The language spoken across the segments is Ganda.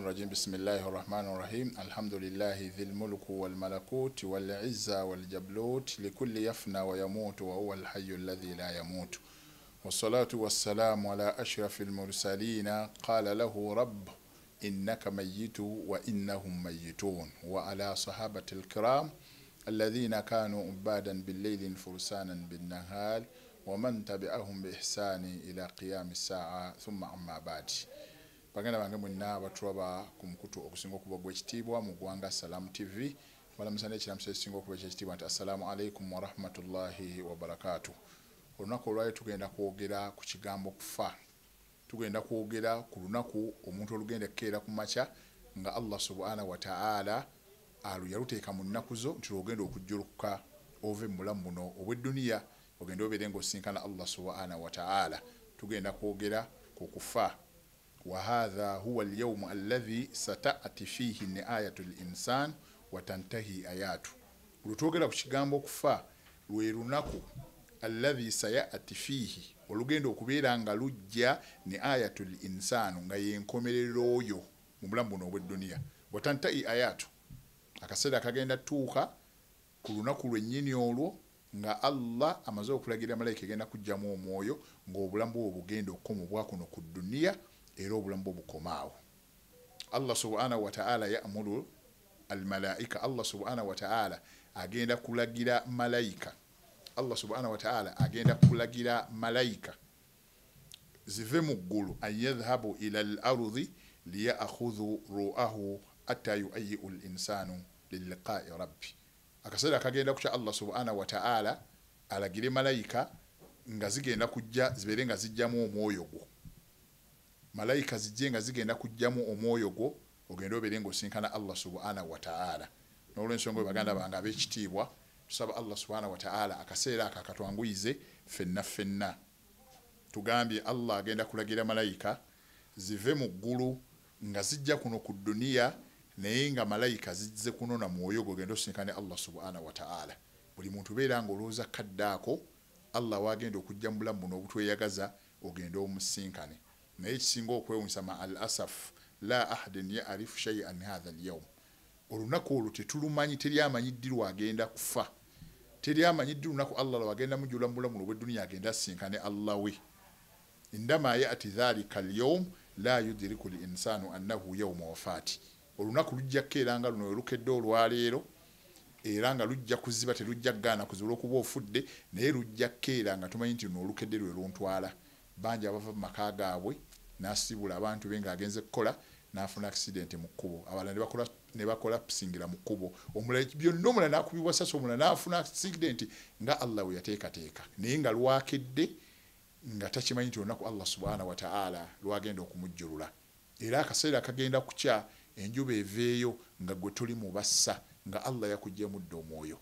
الرجيم بسم الله الرحمن الرحيم الحمد لله ذي الملك والملكوت والعزة والجبلوت لكل يفنى ويموت وهو الحي الذي لا يموت والصلاة والسلام على أشرف المرسلين قال له رب إنك ميت وإنهم ميتون وعلى صحابة الكرام الذين كانوا عبادا بالليل فرسانا بالنهار ومن تبعهم بإحسان إلى قيام الساعة ثم أما بعد. Baganda bange mwenna batulaba ku mukutu okusinga okuba gw'ekitiibwa mu ggwanga Salam TV balamusana ekiramuso ekisinga okuba ekitiibwa nti assalamu alaikum wa rahmatullahi wa barakatuh. Olunaku olwali tugenda kwogera ku kigambo kufa. Tugenda kwogera ku lunaku omuntu olugenda kukeera ku makya nga Allah subhanahu wa ta'ala yaluteeka mu nnaku zo nti lwogenda okujjulukuka ove mu bulamu buno obw'edduniya ogenda obeere ng'osinkana Allah subhanahu wa ta'ala. Tugenda kwogera ku kufa. وهذا هو اليوم الذي ستأتي فيه نهاية الإنسان وتنتهي آياته. Lutogera ku kigambo kufa lwe lunaku alladhi sayati fihi olugendo okubeera nga lujja ni ayatul insanu nga yenkomerero oyo mu bulamu buno obw'edduniya watantai ayatu akaseera kagenda tuuka ku lunaku lwennyini olwo nga Allah amaze okulagira malayika egenda kujjamu omwoyo ng'obulamu bwo bugenda okukomobwa kuno ku dduniya era obulamu bwo bukomaawo. Allah subhanahu wa ta'ala ya'muru al-malaika. Allah subhanahu wa ta'ala agenda kulagira malayika. Allah subhanahu wa ta'ala agenda kulagira malayika zive mu ggulu an yadhhabu ila al-ardi liya'khudhu ru'ahu hatta yu'ayyi'u al-insanu liliqa'i rabbi. Akaseera kagenda kucha Allah subhanahu wa ta'ala alagire malayika nga zigenda kujja zibeere nga zijjamu omwoyo gwo. Malayika zijje nga zigenda kujjamu omwoyo gwo ogenda obeere ng'osinkana Allah subhanahu wa ta'ala. N'olw'ensonga baganda bange ab'ekitiibwa tusaba Allah subhanahu wa ta'ala akaseera aka katwanguyize ffenna. Tugambye Allah agenda kulagira malayika zive mu ggulu nga zijja kuno ku dduniya naye nga malayika zizze kunona mwoyo gwo ogenda osinkane Allah subhanahu wa ta'ala. Buli muntu beera ng'olowooza kaddaako Allah wagenda okujja mu bulamu buno obutweyagaza ogenda omusinkane. naye ekisinga okwewuunyisa ma al asaf la ahadin ya'rifu shay'an hadha al-yawm. Olunaku olwo tetulumanyi, teri amanyi ddi lwagenda kufa, teri amanyi ddi lunaku Allah lwagenda mujjula mu bulamu obw'edduniya agenda asinkane Allah we. Indama ya'ti dhalika al-yawm la yudriku al-insanu annahu yawma wafati. Olunaku lujja kukeera nga luno lukedde olwaleero era nga lujja kuziba telujja kugaana kuzibula okuba ofudde naye lujja kukeera nga tumanyi nti luno olukedde lwe luntwala. Bangi abava mu maka gaabwe n'asibula abantu be ng'agenze kukola n'afuna accident mu kkubo, abalala ne bakola kusingira mu kkubo, omulala byonna omulala n'akubibwa sasi, omulala n'afuna accident nga Allah we yateekateeka naye nga lwakedde nga takimanyi nti olunaku Allah subhanahu wa ta'ala lwagenda okumujjulula. Era akaseera kagenda kukya enjuba eveeyo nga gwe tuli mu bassa nga Allah yakuggyemu dda omwoyo.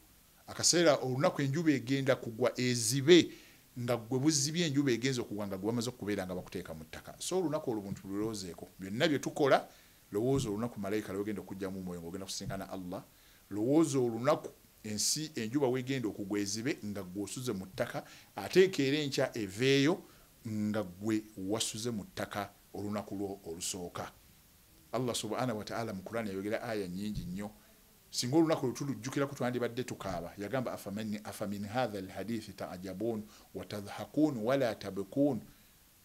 Akaseera olunaku enjuba egenda kugwa ezibe nga gwe buzibye enjuba egenza okugwa nga gwe bamaze okubeera nga bakuteeka mu ttaka. So olunaku olubuntu lulowoozeeko byonna bye tukola. Lowooza olunaku malayika lwegenda okujjamu omwoyo ng'ogenda kusinkana Allah. Lowooza olunaku ensi enjuba wegenda okugwa ezibe nga gwe osuze mu ttaka ate ekeera enkya eveeyo nga gwe wasuze mu ttaka olunaku lwo olusooka. Allah subhanahu wa ta'ala mu Qur'an yayogera aya nnyingi nnyo. Singa olunaku lutulujjukira kutwandibadde tukaaba. Yagamba afamin hadha alhadithi ta'jabun wa tadhakun wala tabkun.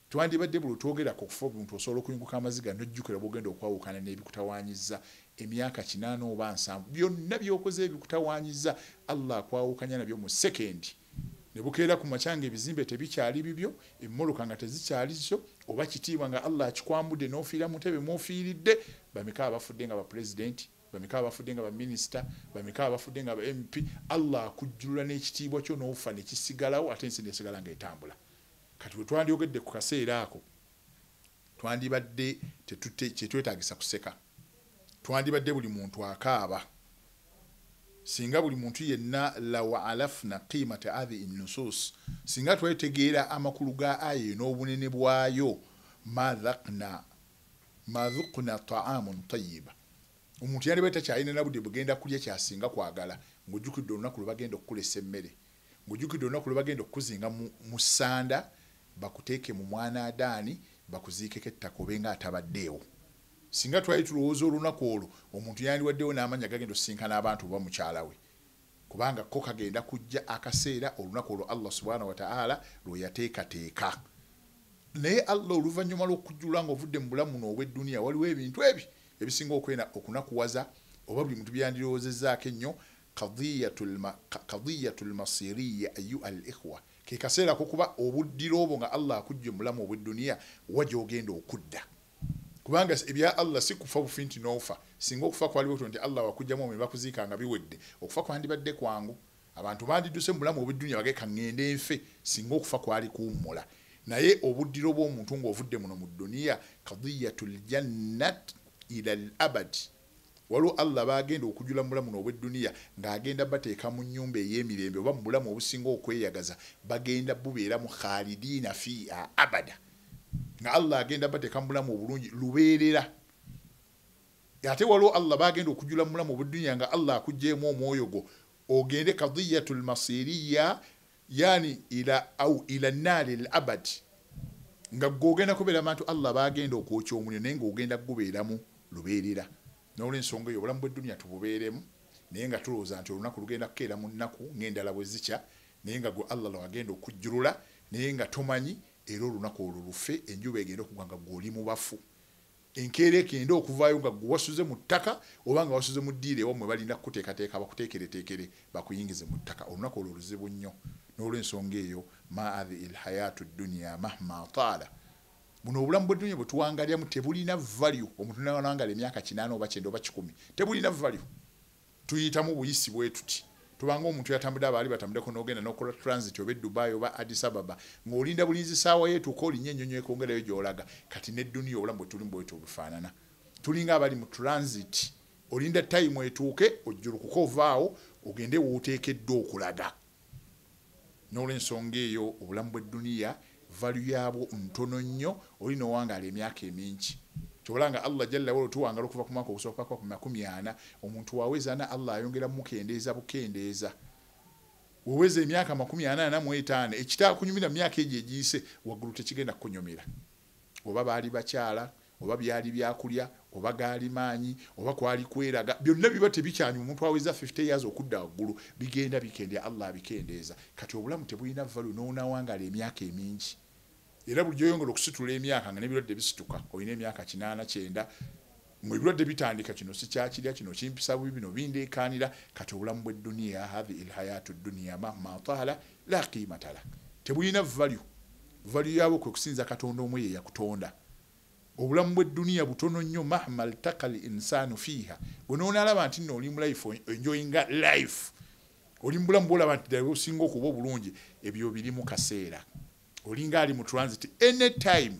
Twandibadde buli twogera ku kufa omuntu osobola okuyinguka amaziga n'ojjukira bw'ogenda okwawukana n'ebikutawaanyizza emyaka 8 oba 7 byonna by'okoze ebikutawaanyizza Allah akwawukanya nabyo mu sekendi. Ne bukeera ku makyanga ebizimbe tebikyali bibyo, emmoloka nga tezikyali zo, oba kitiibwa nga Allah akikwambudde n'ofiira mu ntebe mw'ofiiridde. Bameka abafudde nga bapulezidenti, bameka abafudde nga baminisita, bameka abafudde nga ba MP. Allah akujjulula n'ekitiibwa kyo n'ofa ne kisigalawo ate ensi nesigala ng'etambula. Kati bwe twandyogedde ku kaseera ako twandibadde kyetwetaagisa kuseka, twandibadde buli muntu akaaba. Singa buli muntu yenna lawa alafna qimata hadhihi nusus, singa twetegeera amakulu ga aya n'obunene bwayo, madhaqna ta'amun tayyiba. Omuntu yandiba takyalina na budde bugenda kulya kyasinga kwagala ng'ojjukidde olunaku lwe bagenda okukulesa emmere, ng'ojjukidde olunaku lwe bagenda okukuzinga mu ssanda bakuteeke mu mwana adaani bakuziikeko ettaka obenga atabaddeewo. singa twali tulowooza olunaku olwo omuntu yandiwaddewo n'amanya gagenda osisinkana abantu oba mukyala we kubanga ko kagenda kujja akaseera olunaku olwo Allah subhanahu wa ta'ala lwe yateekateeka naye Allah oluvannyuma lw'okujjula ng'ovudde mu bulamu buno obw'edduniya waliwo ebintu ebi ebisinga okunakuwaza oba buli muntu byandirowoozezzaako ennyo qadiyatul masiriya ayu al ikhwa ke kaseera kukuba obuddiro obwo nga Allah akujja mu bulamu obw'edduniya wajja ogenda okudda kubanga ebya Allah si kufa bufi nti n'ofa singa okufa kwaliwo nti Allah wakujjamu omwe bakuziika nga biwedde okufa kwandibadde kwangu abantu bandidduse mu bulamu obw'edduniya bageka ngende nfe singa okufa kwali kuwummula naye obuddiro bw'omuntu ng'ovudde muno mu dduniya qadiyatul jannat ila al abad waliwo Allah bagenda okujula mu bulamu obw'edduniya ng'agenda bateeka mu nnyumba ey'emirembe oba mu bulamu obusinga okweyagaza bagenda bubeera mu khalidina fiha abada nga Allah agenda bateeka mu bulamu obulungi lubeerera ate waliwo Allah bagenda okujula mu bulamu obw'edduniya nga Allah akugjeemu omwoyo gwo ogende qadiyatul masiriya yani ila nari al abad nga gogenda kubeera abantu Allah bagenda okwokya omuliro naye ng'ogenda gubeeramu lubeerera n'olw'ensonga eyo obulamu bw'edduniya tububeeremu naye nga tulowooza nti olunaku lugenda kukeera mu nnaku ng'endala bwe zikya naye nga gwe Allah lwagenda okujjulula naye nga tomanyi era olunaku olwo lufe enjuba egenda okugwa nga gw'oli mu bafu enkeera ekenda okuvaayo nga gwe wasuze mu ttaka oba nga wasuze mu ddiiro ewammwe balinda kukuteekateeka bakuteekereteekere bakuyingize mu ttaka olunaku olwo luzibu nnyo n'olw'ensonga eyo ma hadhihi alhayatu dduniya mahma taala buno obulamu bw'edduniya bwe tuwangalyamu tebulina value omuntu nawangala emyaka 8 oba 9 oba 10 tebulina value tuyitamu buyisi bwe tuti tubanga omuntu yatambudde abaali batambudeko n'ogenda n'okola transit oba Dubai oba Addis Ababa ng'olinda bulinzi saawa yeetuuka olinnye ennyonyo ekongerayo gy'olaga kati n'edduniya obulamu bwe tulimu bwetyo bufaanana tulinga abali mu transit olinda time etuuke ojjulukuka ovaawo ogende w'oteekeddwa okulaga n'olw'ensonga eyo obulamu bw'edduniya value yabwo ntono nnyo olina owangaala emyaka emingi kyolanga Allah jalla wala tuwangala okuva ku mwaka ogusooka ku 40 omuntu wawezana Allah ayongera mukendeeza bukendeeza weweza emyaka 45 ekitakunyumira mu myaka egyo egiyise waggulu tekigenda kukunyumira oba baali bakyala oba byali byakulya oba gaali maanyi oba kwali kweraga byonna biba tebikyanyi omuntu aweza 50 years okudda waggulu bigenda bikendya Allah abikendeeza kati obulamu tebulina value n'onawangala emyaka emingi era buli gyoyongera okusitula emyaka nga n'ebirwadde bisituka olina emyaka 89 mu ebirwadde bitandika kino si kyakirya kino kimpisa bubi bino bindeekanira kati obulamu bw'edduniya hadhihi alhayatu dduniya mahma taala la qimata la tebulina value yabwo kwe kusinza Katonda omwe ye yakutonda obulamu bw'edduniya butono nnyo mahma altaka al insanu fiha bw'onoonalaba nti nno oli mu life enjoying life oli mu bulamu bw'olaba nti ddala osinga okuba obulungi ebyo biri mu kaseera olinga ali mu transit anytime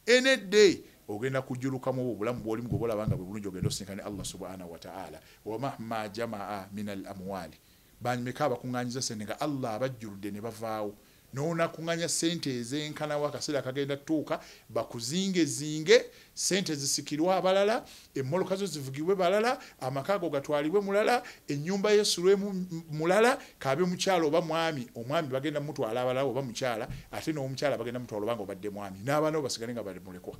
any day ogenda kujulukamu obulamu bw'olimu gwe bolaba nga bwe bulungi ogenda osinkane Allah subhanahu wa ta'ala wa mahma jamaa min al amwali banyumeka abakuŋŋaanyiza sente nga Allah abajjuludde ne bavaawo n'onakuŋŋaanya sente ez'enkanawo akaseera kagenda tuuka bakuzingezinge sente zisikirwe abalala emmoloka zo zivugibwe balala amaka ago gatwalibwe mulala ennyumba yesulwemu mulala kabe mukyalo oba omwami bagenda mutwala abalala oba mukyala ate n'omukyala bagenda mutwala obanga obadde mwami n'abaana bo basigale nga bali mulekwa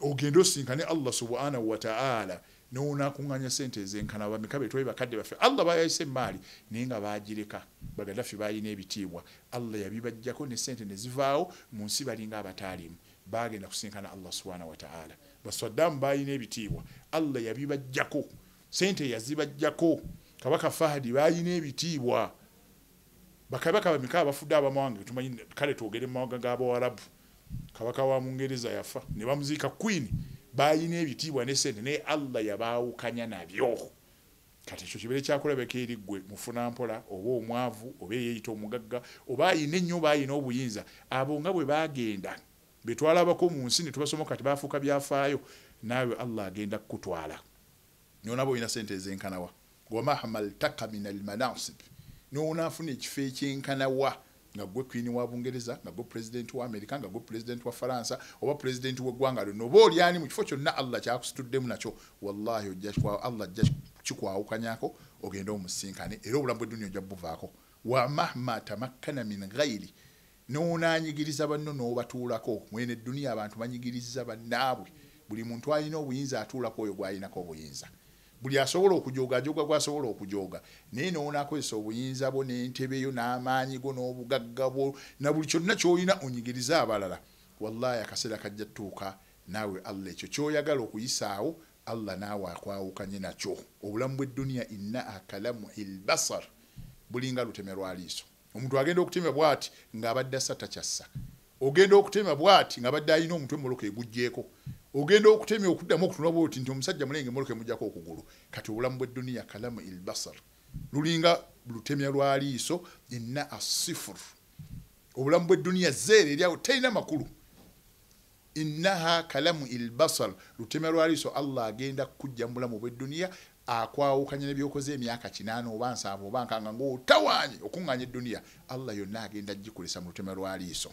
ogenda osinkane Allah subhanahu wa ta'ala n'onakuŋŋaanya sente ez'enkana bameka betwaye bakadde baffe Allah bayayise emaali naye nga baagireka baganda ffe bayina ebitiibwa Allah yabibajjako ne sente ne zivaawo mu nsi balinga abataalimu bagenda kusinkana Allah subhanahu wa ta'ala baswaddamu bayina ebitiibwa Allah yabibajjako sente yazibajjako kabaka Fahadi bayina ebitiibwa bakabaka bameka abafudde abamawanga tumanyi kale twogere mu mawanga g'Abawarabu kabaka wa Mungereza yafa ne bamuziika Queen bayina ebitiibwa ne sente naye Allah yabaawukanya nabyo kati ekyo kibere kyakulabeka eri ggwe mufuna mpola oba omwavu oba yeeyita omugagga oba ayina ennyo oba ayina obuyinza abo nga bwe bagenda betwalabako mu nsi ne tubasoma kati baafuuka byafaayo naawe Allah agenda kukutwala nonaba olina sente ez'enkanawa wamahamaltaka min almanasib nonaafuna ekifo ekyenkanawa nga gwe Queen wa Bungereza nga gwe President wa America nga gwe President wa Faransa oba President w'eggwanga lino oba olyani mu kifo kyonna Allah kyakusituddemu nakyo wallahi Allah ajja kikwawukanyako ogenda omusinkane era obulamu bw'edduniya ojja buvaako wa mahma tamakkana min ghairi n'onaanyigiriza banno n'obatuulako mwene edduniya abantu banyigiriza bannaabwe buli muntu alina obuyinza atuulako oyo gw'alinako obuyinza buli asobola okujooga ajooga gw'asobola okujooga naye n'onaakozesa obuyinza bwo n'entebe yo n'amaanyi go n'obugagga bwo na buli kyonna ky'olina onyigiriza abalala wallahi akaseera kajja tuuka naawe Allah ekyo ky'oyagala okuyisaawo Allah naawe akwawukanye nakyo obulamu bw'edduniya inna akalamu ilbasar bulinga luteme lwa liiso omuntu agenda okutema bw'ati ng'abadde assa takyassa ogenda okutema bw'ati ng'abadde alina omutwe moloke egugjeeko ogenda okutemya okuddamu okutunula bw'oti nti omusajja mulenge moloke mujjako okugulu kati obulamu bw'edduniya kalamu ilbasar lulinga lutemya lwa liiso inna asifur obulamu bw'edduniya zeere eryawo terina makulu innaha kalamu ilbasar lutemya lwa liiso Allah agenda kujja mu bulamu bw'edduniya akwawukanya n'ebyokoze emyaka 8 oba 7 oba nkanga ng'otawaanye okuŋŋaanya edduniya Allah yonna agenda agikolesa mu lutemya lwa liiso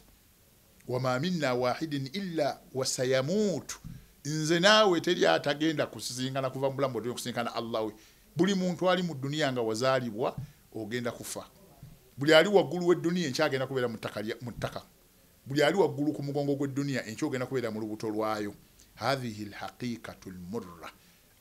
wama minna wahidin illa wasayamutu nze naawe teri atagenda kusisinkana kuva mu bulamu bw'edduniya kusinkana Allah we buli muntu ali mu dduniya nga wazaalibwa ogenda kufa buli ali waggulu w'edduniya enkyagenda kubeera mu ttaka buli ali waggulu ku mugongo gw'edduniya enkyogenda kubeera mu lubuto lwayo hadhihi alhaqiqatu almurra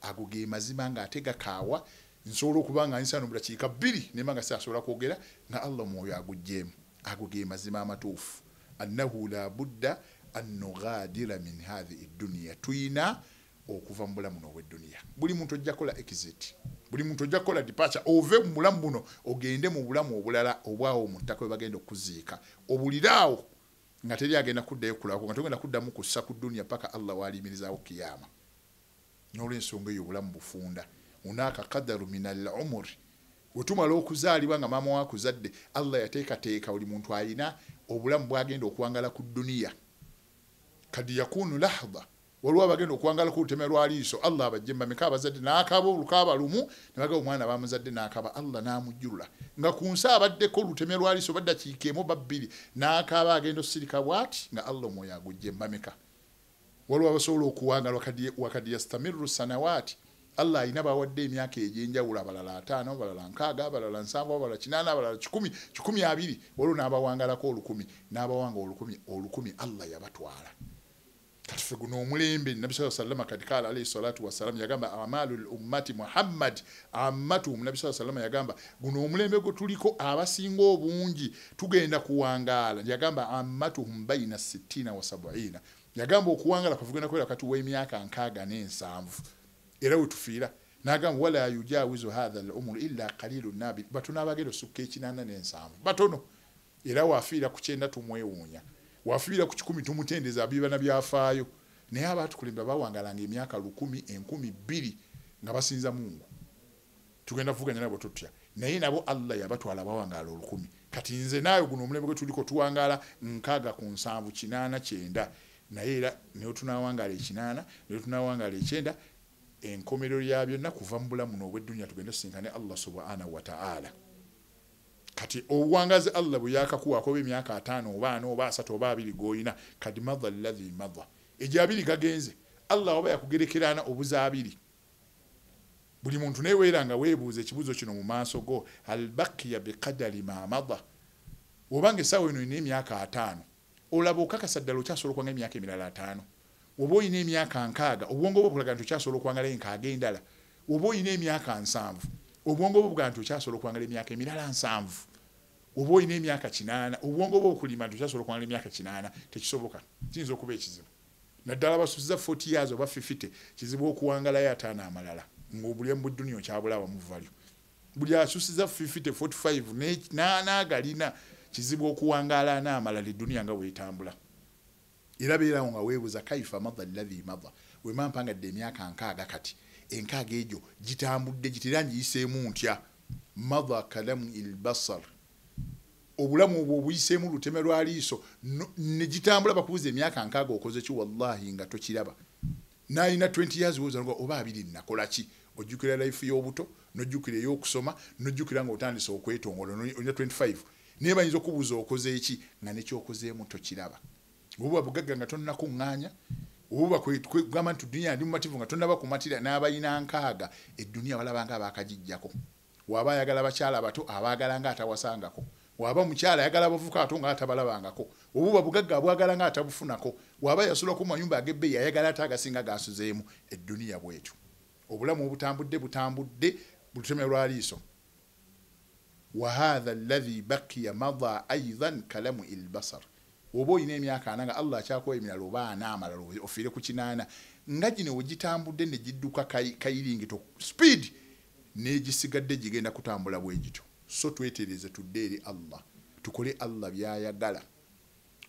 ago ge mazima ng'ate gakaawa nsobola okuba nga nsano mu dakiika 2 nemba nga saasobola kwogera nga Allah mwoyo agugjeemu ago ge mazima amatuufu annahu la budda an nughadira min hadhihi ad-dunya tuyina okuva mu bulamu n'obw'edduniya buli muntu ojja kola exit buli muntu ojja kola departure ove mu bulamu buno ogende mu bulamu obulala obwawo mu ttaka we bagenda okuziika obuliraawo nga teri agenda kuddayo kulako nga togenda kuddamu kussa ku dduniya paka Allah waalimirizaawo kiyama n'olw'ensonga eyo obulamu bufunda hunaka qadaru min al-umri wetumala okuzaalibwa nga maama wakuzadde Allah yateekateeka buli muntu alina obulamu bwagenda okuwangala ku dduniya kadi yakunu lahda waliwo abagenda okuwangala ku luteme lwa liiso Allah abajjemba meka abazadde n'akaba olukaaba lumu ne baga omwana bamuzadde n'akaba Allah n'amujjulula nga ku nsi abaddeko oluteme lwa liiso baddakiika emu babbiri n'akaba agenda osirika bw'ati nga Allah omwoyo agujjemba meka waliwo abasobola okuwangala wakadi yastamiru sanawaati Allah alina bawadde emyaka egy'enjawulo abalala 5 abalala 6 abalala 7 abalala 8 abalala 10 20 waliwo n'abawangalako 10 n'abawanga 10 Allah yabatwala kati fe guno omulembe Nabi sallallahu alayhi wasallam kadikala alayhi salatu wassalam yagamba amalul ummati Muhammad ammatu Nabi sallallahu alayhi wasallam yagamba guno omulembe go tuliko abasinga obungi tugenda kuwangala yagamba ammatuhum baina 60 wa 70 yagamba okuwangala kuvugana kwera kati w'emyaka 67 era wetufiira nagamba wala yujawizu hadha al-umr illa qalilun nabi batono abagero sukka 87 batono era wafiira ku 9 tumwewuunya wafiira ku 10 tumutendeza abibana byafaayo naye abantu kulimba bawangalanga emyaka 10 2,000 nga basinza Mungu tugenda kuvuganya nabo tutya naye nabo Allah yabatwala bawangala 10 kati nze nayo guno omulembe gwe tuliko tuwangala 6 ku 7 8 9 naye era ne tunawangala 8 ne tunawangala 9 enkomerero ya byonna kuva mu bulamu n'obw'edduniya tugenda sinkane Allah subhanahu wa ta'ala kati obuwangazi Allah bwe yakakuwako emyaka 5 oba 4 oba 3 oba 2 goyina kadi madha alladhi madha ejabiri gagenze Allah oba yakugerekerana obuzabiri buli muntu neweeranga weebuuza ekibuzo kino mu maaso go hal baqiya biqadari ma madha obange sawa eno ine emyaka 5 olaba okakasa ddala okyasobola okwanga emyaka emirala 5 oba oyina emyaka 6 obwongo bwo bulaga nti okyasobola okwangala enkaaga endala oba oyina emyaka 7 obwongo bwo buga nti okyasobola okwangala emyaka emirala 7 oba oyina emyaka 8 obwongo bwo okulima nti okyasobola okwangala emyaka 8 tekisoboka kiyinza okuba ekizibu naddala basusiza 40 years oba 50 kizibu okuwangalayo 5 amalala ng'obulemu bw'edduniya okyabulaba mu valyo buli asusiza 50 45 n'agalina kizibu okuwangala n'amalala edduniya nga weetambula era beerawo nga weebuuza kaifa madha alladhi madha wema mpangadde emyaka 6 kati enkaaga egyo gitambudde gitera ngiyiseemu ntya madha kalamu ilbasar obulamu obwo obuyiseemu luteme lwa liiso ne gitambula bakubuuza emyaka 6 okoze ki wallahi nga tokiraba nalina 20 years wozanga oba 2 nakola ki ojjukira life y'obuto nojjukira ey'okusoma nojjukira nga otandise okwetongola olina 25 naye bayinza okubuuza okoze eki nga nekyokozeemu tokiraba obuba bugagga nga tonnakuŋŋaanya obuba kwegamba nti dduniya ndi mumativu nga tonnaba kumatira n'abalina 6 edduniya balabanga abaakagijjako waba ayagala bakyala bato abaagala nga atawasangako waba mukyala ayagala abavubuka ato nga atabalabangako obuba bugagga bwagala nga atabufunako waba yasula ku manyumba agebbe ayagala atagasinga gasuzeemu edduniya bwetu obulamu obutambudde buluteme lwa liiso wa hadha alladhi baqiya madha aidan kalamu albasar obo ine emyaka ananga Allah akyakoye emiralo baana amalalo ofire ku kinaana nga gino wegitambudde ne gidduka kayiringi to speed negisigadde gigenda kutambula bwegito so twetereze tudde eri Allah tukole Allah byayagala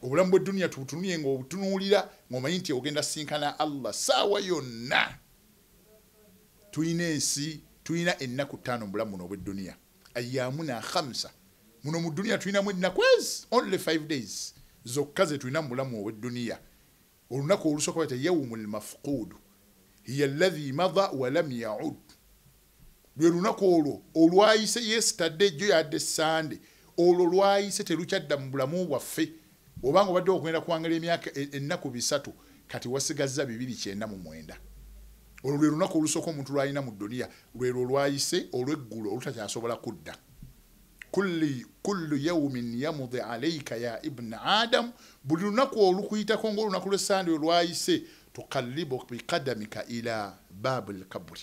obulamu bw'edduniya tubutunuye ng'obutunuulira ng'omanyi nti ogenda sinkana Allah saawa yonna tuyina ensi tuyina ennaku 5 bulamu buno obw'edduniya ayyamuna 5 muno mu dduniya tuyinamu ennaku only 5 days zokka ze tuyina mu bulamu obw'edduniya olunaku olusooka bayita yawmul mafquud hiya alladhi madha wa lam yaud lwe lunaku olwo olwayise yesterday jo yadde Sunday olwo lwayise terukyadda mu bulamu bwaffe obanga obadde okugenda kuwangala emyaka ennaku 3 kati wasigazza 299 olwo lwe lunaku olusooka omuntu lwalina mu dduniya lwero lwayise olw'eggulu olutakyasobola kudda kullu yawmin yamudhi alayka ya ibn adam buli lunaku olukuyitako ng'olunaku lw'Esande olwayise tukallibu biqadamika ila babil kabri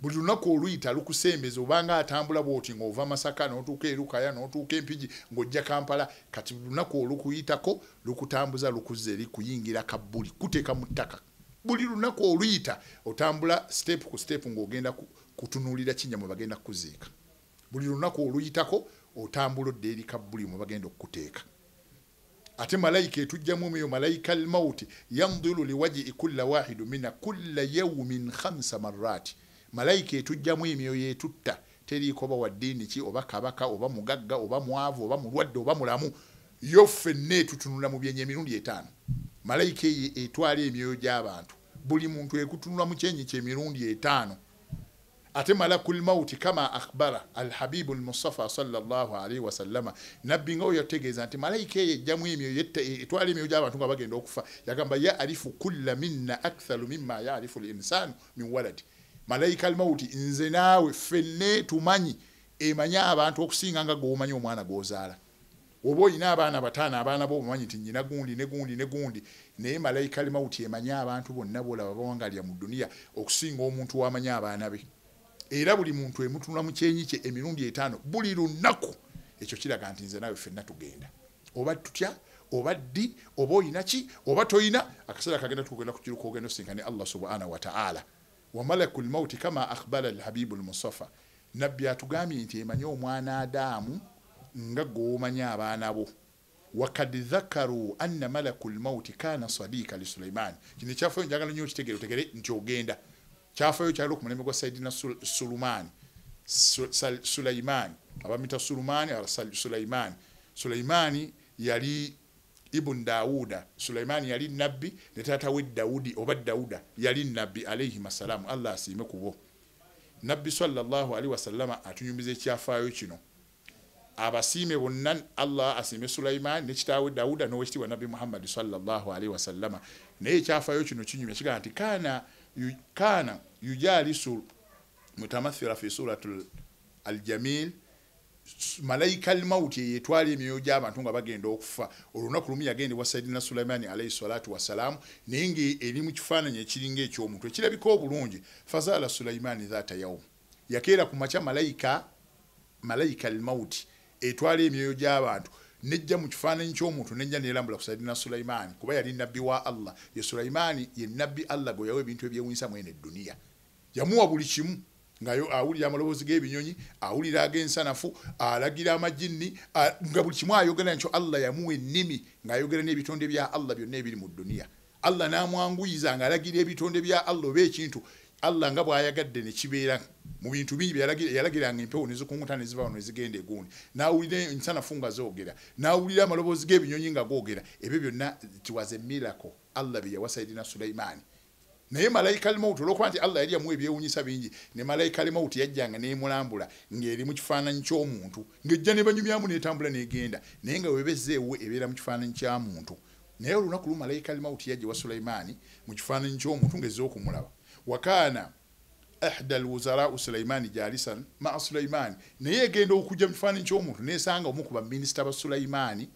buli lunaku oluyita lukusembeza obanga atambula bwoti ng'ova Masaka n'otuuka Lukaya n'otuuka Empigi ng'ojja Kampala kati lunaku olukuyitako lukutambuza lukuzze eri kuyingira kabbuli kuteeka mu ttaka buli lunaku oluyita otambula step ku step ng'ogenda kutunuulira kinnya bagenda kuziika buli lunaku oluyitako otambula odde eri kabbuli mwe bagenda okukuteeka ate malayika etujjamu eyo malayika al-mauti yamdhilu liwajhi kulla wahidu minna kulla yawmin 5 marrat malayika etujjamu emyoyo etutta teriiko oba wa ddiini ki oba kabaka oba mugagga oba mwavu oba mulwadde oba mulamu yo ffenna etutunula mu byenyi emirundi 5 malayika eyo etwala emyoyo gy'abantu buli muntu ekutunula mu kyenyi ky'emirundi 5 ate malakul mauti kama akhbara alhabibu almustafa sallallahu alaihi wasallama nabbi nga yategeeza nti malayika ejjamu emyoyo etwala emyoyo gy'abantu nga bagenda okufa yagamba ya alifu kulla minna aktharu mimma ya'rifu al-insanu min waladi malayika al-mauti nze naawe ffenne tumanyi emanya abantu okusinga nga g'omanyi omwana g'ozaala oba olina abaana 5 abaana bo omanyi nti nnyina gundi ne gundi ne gundi naye malayika al-mauti emanya abantu bonna boolaba bawangalya mu dduniya okusinga omuntu w'amanya abaana be era buli muntu emutunula mu kyenyi kye emirundi 5 buli lunaku ekyo kiraga nti nze naawe ffenna tugenda oba tutya oba ddi oba oyina ki oba toyina akaseera kagenda tukugenda ku kiruka ogenda osinkane Allah subhanahu wa ta'ala wa malakul mauti kama akhbara alhabibu almustafa nabbi atugambye nti emanyi omwana Adamu nga g'omanya abaana bo wakad dhakaru anna malakul mauti kana sadiqa li Sulaiman kino kyafaayo njagala nnyo otegere nti ogenda kyafaayo kyali ku mulembe gwa Saidina Sulaiman abamita Sulaiman yali ibn Dauda Sulaiman yali nabbi ne taata we Daudi oba Dauda yali nabbi alayhi masalam Allah asiime kubo nabbi sallallahu alaihi wasallama atunyumiza ekyafaayo kino abasiime bonna Allah asiime Sulaiman ne kitaawe Dauda n'owekitiibwa nabbi Muhammad sallallahu alaihi wasallama naye ekyafaayo kino kinyumya kigaa nti kana yujalisu mutamathila fi suratul al-jamil malaika al-mauti yetwali emyoyo gy'abantu nga bagenda okufa olunaku lumu yagenda wa Saidina Sulaiman alayhi salatu wassalam ninge eri mu kifaananyi ekiringa eky'omuntu ekirabika obulungi fazala Sulaiman dhata yawm yakeera ku macha malaika al-mauti etwali emyoyo gy'abantu nejja mu kifaananyi ky'omuntu nejja neerambula ku Saidina Sulaiman kuba yali nabbi wa Allah ye Sulaiman ye nabbi Allah gwe yawa ebintu ebyewunyisa mwene dduniya yamuwa buli kimu ngayo awulira amaloboozi g'ebinyonyi awulira ag'ensanafu alagira amajinni nga buli kimu ayogera nakyo Allah yamuwa ennimi ng'ayogera n'ebitonde bya Allah byonna ebiri mu dduniya Allah n'amwanguyiza ng'alagira ebitonde bya Allah oba ekintu Allah nga bw'ayagadde ne kibeera mu bintu bingi yalagiranga empewo ne zikunguta ne ziva ne zigenda egundi n'awulira ensanafu nga zoogera n'awulira amaloboozi g'ebinyonyi nga googera ebyo byonna kiwaze miracle Allah bye yawa Saidina Sulaiman naye malayika al-mauti olwokuba nti Allah yali yamuwa ebyewunyisa bingi ne malayika al-mauti yajjanga n'emulambula ng'eri mu kifaananyi ky'omuntu ng'ejja ne banyumyamu n'etambula n'egenda naye nga webezzeewe ebeera mu kifaananyi kya muntu naye olunaku lumu malayika al-mauti yajja wa Sulaiman mu kifaananyi ky'omuntu ng'ezze okumulaba wakana ihda alwuzara Sulaiman jalisan ma Sulaiman naye genda okujja mfani ky'omuntu nesanga omu ku ba minister ba Sulaiman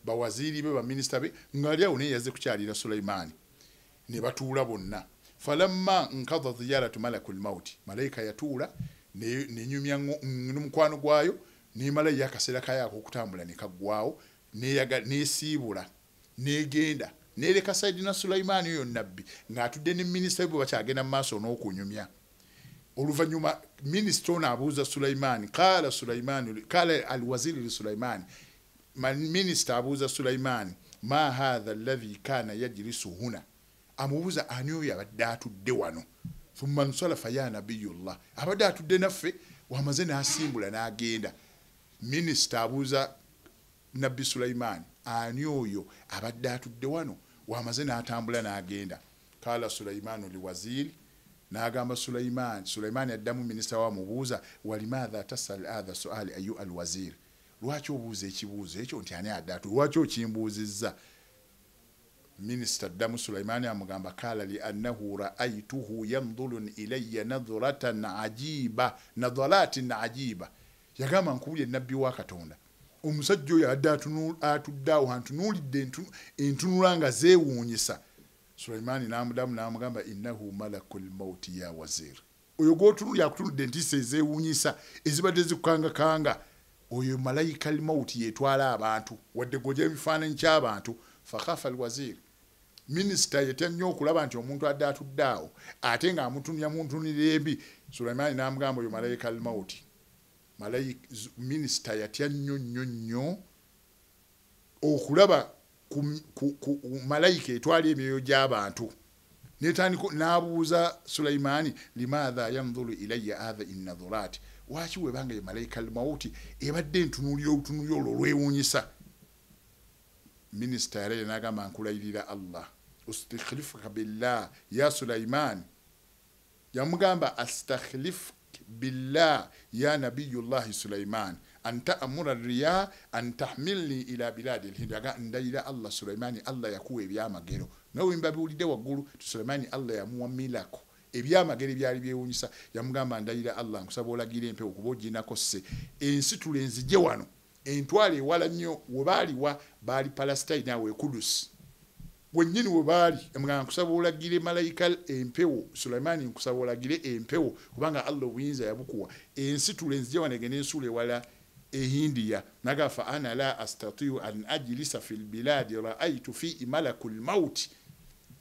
ba waziri be ba minister be ngali awo ne yaze kukyalira Sulaiman ne batuula bonna falamma nkadha ziyaratu malakul maut malaika yatuula ne nyumya n'omukwano gwayo ne malaika akaseera kayako okutambula ne kaggwaawo ne siibula ne genda nereka Saidina Sulaiman yo nabbi ng'atudde ne minister bwe bakyagenda mu maaso n'okunyumya oluvanyuma minister ono abuuza Sulaiman kala alwaziri li Sulaiman minister abuuza Sulaiman ma hadha alladhi kana yajlisu huna amubuuza ani oyo abadde atudde wano thumma nsalafa ya nabiyullah abadde atudde naffe wamaze n'asimbula n'agenda minister abuuza nabbi Sulaiman ani oyo abadde atudde wano wamaze n'atambula n'agenda kala Sulaiman li waziri n'agamba Sulaiman addamu minister wa mubuuza walimadha tasal hadha suali ayu alwazir lwaki obuuza ekibuuzo ekyo nti ani adatu lwaki okimbuuzizza minister addamu Sulaiman amugamba kala li annahu ra'aytuhu yanzuru ilayya nadratan ajiba yagamba nkubye nabbi wa Katonda omusajja oyo adde atuddawo antunuulidde entunula nga zeewuunyisa Sulaiman n'amudamu n'amugamba innahu malakul maut ya wazir oyo gwotunuli akutunudde entiisa ezeewuunyisa ezibadde zikukangakanga oyo malayika al-maut yetwala abantu wadde gojja ebifaananyi ky'abantu fakhafa al-wazir minister yetya nnyo okulaba nti omuntu adde atuddaawo ate ng'amutumya muntunira embi Sulaiman n'amugamba oyo malayika al-maut minister yatya nnyo okulaba ku malayika etwala emyoyo gy'abantu netandiko n'abuuza Sulaiman limadha yanzuru ilayya hadha innadhurat waki webanga ye malayika al-maut ebadde entunulira obutunuliro olwewuunyisa minister yale n'agamba nkulayirira Allah ustakhlifka billah ya Sulaiman yamugamba astakhlif billah ya nabiyullah Sulaiman anta amura riya an tahmilni ila biladi al-hind aga ndayira Allah Sulaiman Allah yakuwa ebyamagero nawe mbabulide waggulu Sulaiman Allah yamuwa milako ebyamagero byali byewunyisa yamugamba ndayira Allah nkusaba olagire empewo kubojinako se ensi tulenzije wano entwale wala nnyo webaliwa bali Palestine awe Kudus wennyini webali yamugamba nkusaba olagire malayika empewo Sulaiman nkusaba olagire empewo kubanga Allah obuyinza yabukuwa ensi tulenzije wano egene ensule wala Hindiya nagafa ana la astati'u an ajlisa fil bilad ra'aytu fi malakul maut